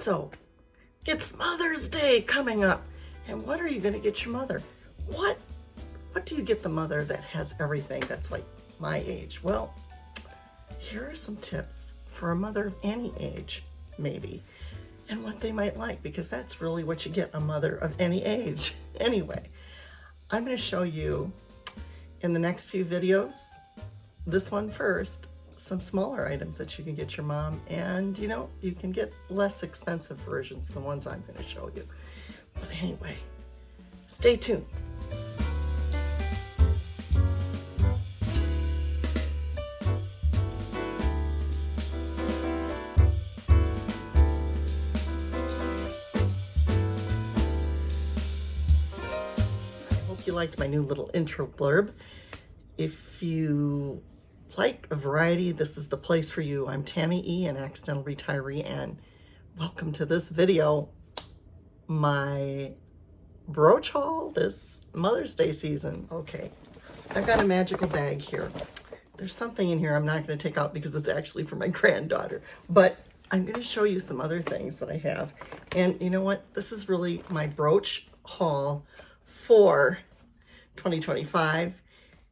So, it's Mother's Day coming up. And what are you going to get your mother? What do you get the mother that has everything that's like my age? Well, here are some tips for a mother of any age, maybe, and what they might like, because that's really what you get a mother of any age. Anyway, I'm going to show you in the next few videos, this one first, some smaller items that you can get your mom, and you can get less expensive versions of the ones I'm going to show you. But anyway, stay tuned. You liked my new little intro blurb. If you like a variety, this is the place for you. I'm Tammy E, an accidental retiree, and welcome to this video, my Broach Haul this Mother's Day season. Okay, I've got a magical bag here. There's something in here I'm not going to take out because it's actually for my granddaughter, but I'm going to show you some other things that I have. And you know what? This is really my Broach Haul for 2025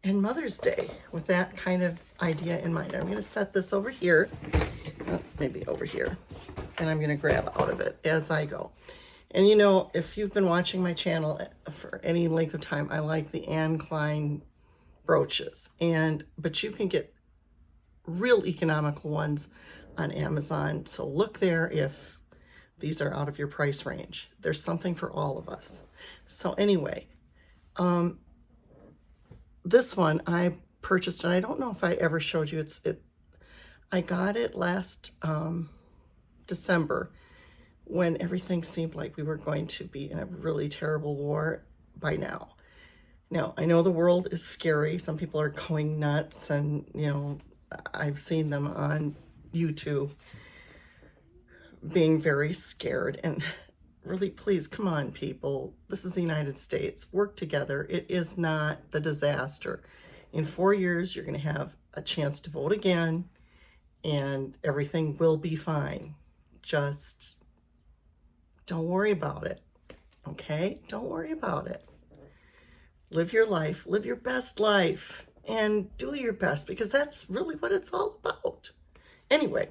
and Mother's Day, with that kind of idea in mind. I'm going to set this over here, maybe over here, and I'm going to grab out of it as I go. And if you've been watching my channel for any length of time, I like the Anne Klein brooches, but you can get real economical ones on Amazon. So look there if these are out of your price range. There's something for all of us. So anyway, this one I purchased, and I don't know if I ever showed you. I got it last December, when everything seemed like we were going to be in a really terrible war by now. Now, I know the world is scary. Some people are going nuts, and I've seen them on YouTube being very scared. And really, please, come on, people. This is the United States. Work together. It is not the disaster. In 4 years, you're going to have a chance to vote again, and everything will be fine. Just don't worry about it, okay? Don't worry about it. Live your life. Live your best life, and do your best, because that's really what it's all about. Anyway,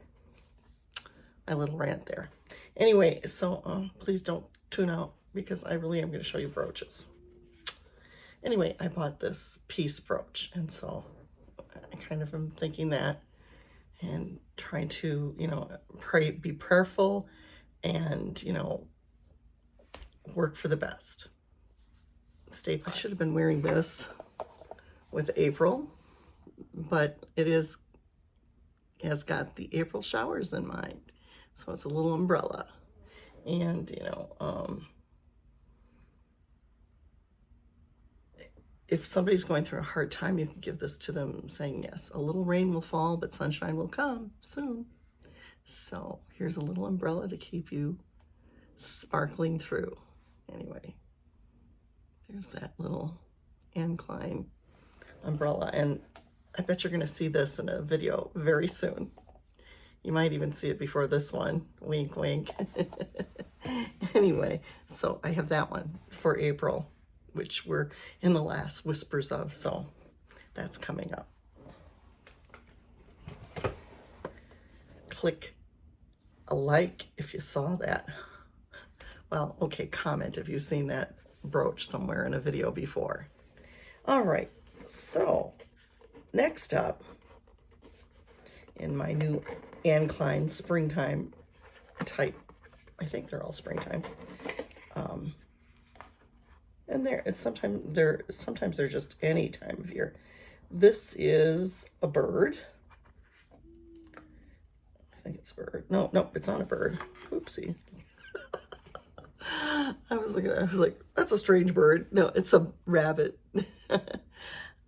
my little rant there. Anyway, so please don't tune out, because I really am going to show you brooches. Anyway, I bought this piece brooch, and so I kind of am thinking that and trying to, be prayerful and, work for the best. I should have been wearing this with April, but it has got the April showers in mind. So it's a little umbrella, and if somebody's going through a hard time, you can give this to them, saying, yes, a little rain will fall, but sunshine will come soon. So here's a little umbrella to keep you sparkling through. Anyway, there's that little Anne Klein umbrella, and I bet you're going to see this in a video very soon. You might even see it before this one. Wink, wink. Anyway, so I have that one for April, which we're in the last whispers of, so that's coming up. Click a like if you saw that. Well, okay, comment if you've seen that brooch somewhere in a video before. All right, so next up, in my new Anne Klein springtime type, I think they're all springtime, and sometimes they're just any time of year. This is a bird. I think it's a bird. No, it's not a bird. Oopsie. I was like, that's a strange bird. No, it's a rabbit.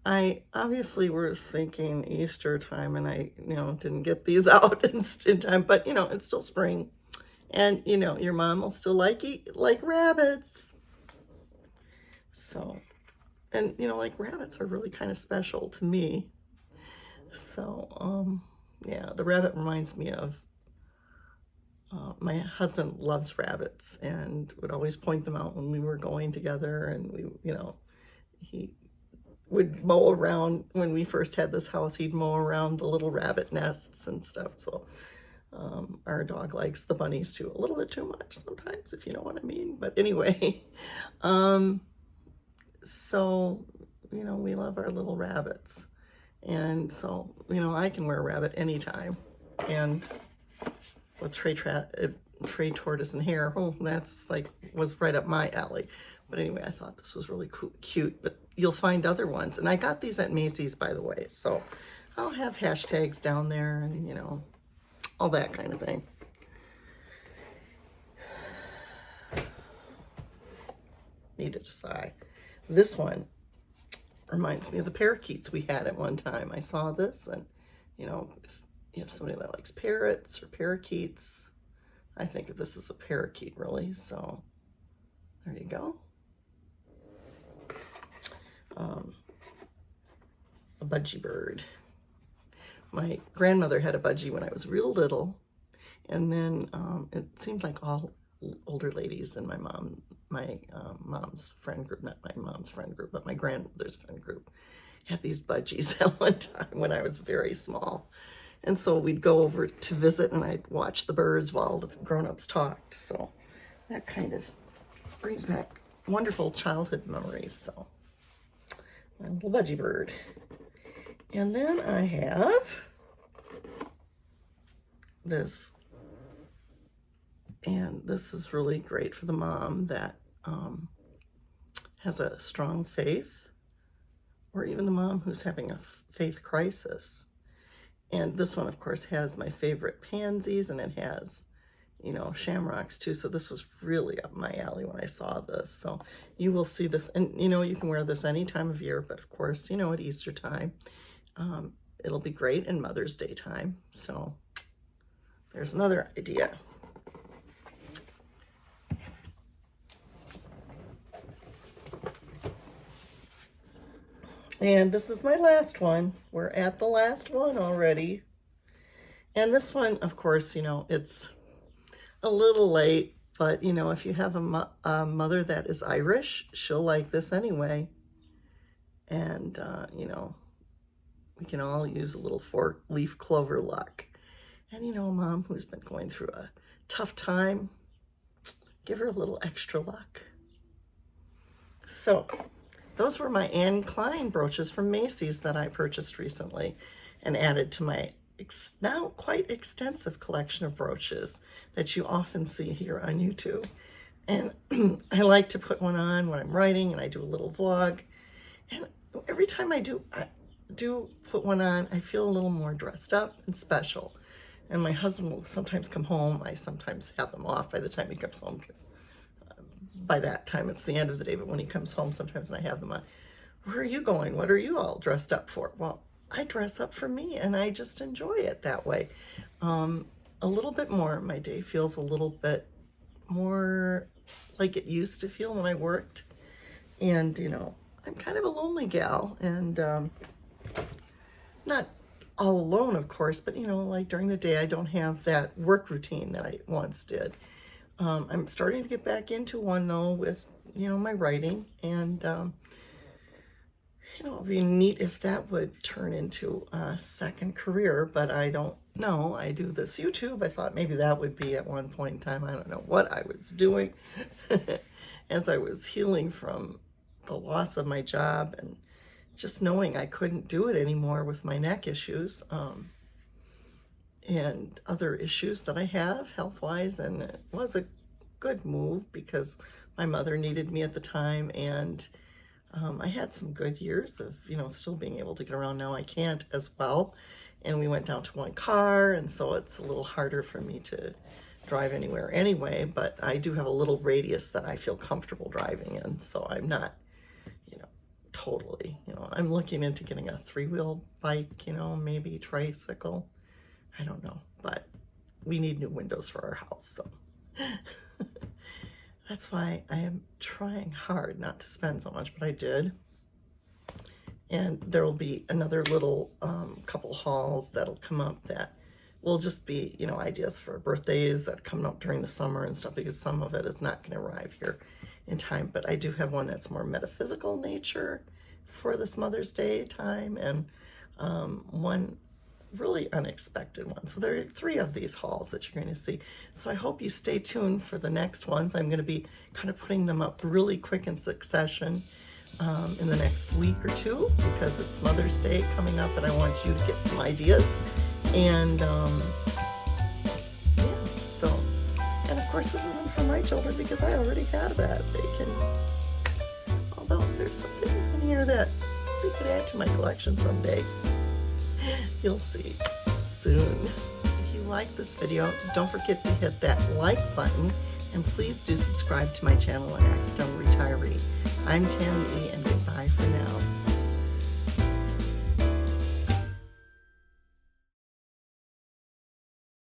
I obviously was thinking Easter time, and I, didn't get these out in time, but it's still spring, and your mom will still like rabbits. So, and rabbits are really kind of special to me. So, yeah, the rabbit reminds me of My husband loves rabbits and would always point them out when we were going together, and he would mow around. When we first had this house, he'd mow around the little rabbit nests and stuff. So our dog likes the bunnies too, a little bit too much sometimes, if you know what I mean. But anyway, so, we love our little rabbits. And so, I can wear a rabbit anytime. And with Trey Tortoise and Hare, that's was right up my alley. But anyway, I thought this was really cute, but you'll find other ones. And I got these at Macy's, by the way. So I'll have hashtags down there and, all that kind of thing. Needed a sigh. This one reminds me of the parakeets we had at one time. I saw this, and, if you have somebody that likes parrots or parakeets, I think of this as a parakeet, really. So there you go. A budgie bird. My grandmother had a budgie when I was real little, and then it seemed like all older ladies in my mom's friend group, not my mom's friend group, but my grandmother's friend group, had these budgies at one time when I was very small. And so we'd go over to visit, and I'd watch the birds while the grown-ups talked. So that kind of brings back wonderful childhood memories. So my little budgie bird. And then I have this, and this is really great for the mom that has a strong faith, or even the mom who's having a faith crisis. And this one, of course, has my favorite pansies, and it has, shamrocks too. So this was really up my alley when I saw this. So you will see this, and you can wear this any time of year, but of course, at Easter time. It'll be great in Mother's Day time. So there's another idea. And this is my last one. We're at the last one already. And this one, of course, it's a little late, but, if you have a mother that is Irish, she'll like this anyway. And, we can all use a little 4-leaf clover luck. And, a mom who's been going through a tough time, give her a little extra luck. So those were my Anne Klein brooches from Macy's that I purchased recently and added to my now quite extensive collection of brooches that you often see here on YouTube. And I like to put one on when I'm writing, and I do a little vlog. And every time I do put one on, I feel a little more dressed up and special. And my husband will sometimes come home. I sometimes have them off by the time he comes home, because by that time it's the end of the day. But when he comes home, sometimes I have them on. Where are you going? What are you all dressed up for? Well, I dress up for me, and I just enjoy it that way. A little bit more. My day feels a little bit more like it used to feel when I worked. And, I'm kind of a lonely gal, and not all alone, of course, but, like during the day, I don't have that work routine that I once did. I'm starting to get back into one, though, with, my writing, and, it'd be neat if that would turn into a second career, but I don't know. I do this YouTube. I thought maybe that would be at one point in time. I don't know what I was doing as I was healing from the loss of my job, and just knowing I couldn't do it anymore with my neck issues and other issues that I have health-wise. And it was a good move because my mother needed me at the time, and I had some good years of, still being able to get around. Now I can't as well. And we went down to one car, and so it's a little harder for me to drive anywhere anyway, but I do have a little radius that I feel comfortable driving in, so I'm not, totally, I'm looking into getting a 3-wheel bike, maybe tricycle. I don't know, but we need new windows for our house, so that's why I am trying hard not to spend so much, but I did. And there will be another little couple hauls that'll come up that will just be, you know, ideas for birthdays that are coming up during the summer and stuff, because some of it is not going to arrive here in time. But I do have one that's more metaphysical nature for this Mother's Day time, and one really unexpected one. So there are 3 of these hauls that you're going to see. So I hope you stay tuned for the next ones. I'm going to be kind of putting them up really quick in succession in the next week or 2, because it's Mother's Day coming up and I want you to get some ideas. And yeah, so, and of course this isn't for my children because I already have that. They can, although there's some things in here that they could add to my collection someday. You'll see soon. If you like this video, don't forget to hit that like button, and please do subscribe to my channel, Accidental Retiree. I'm Tammy E, and goodbye for now.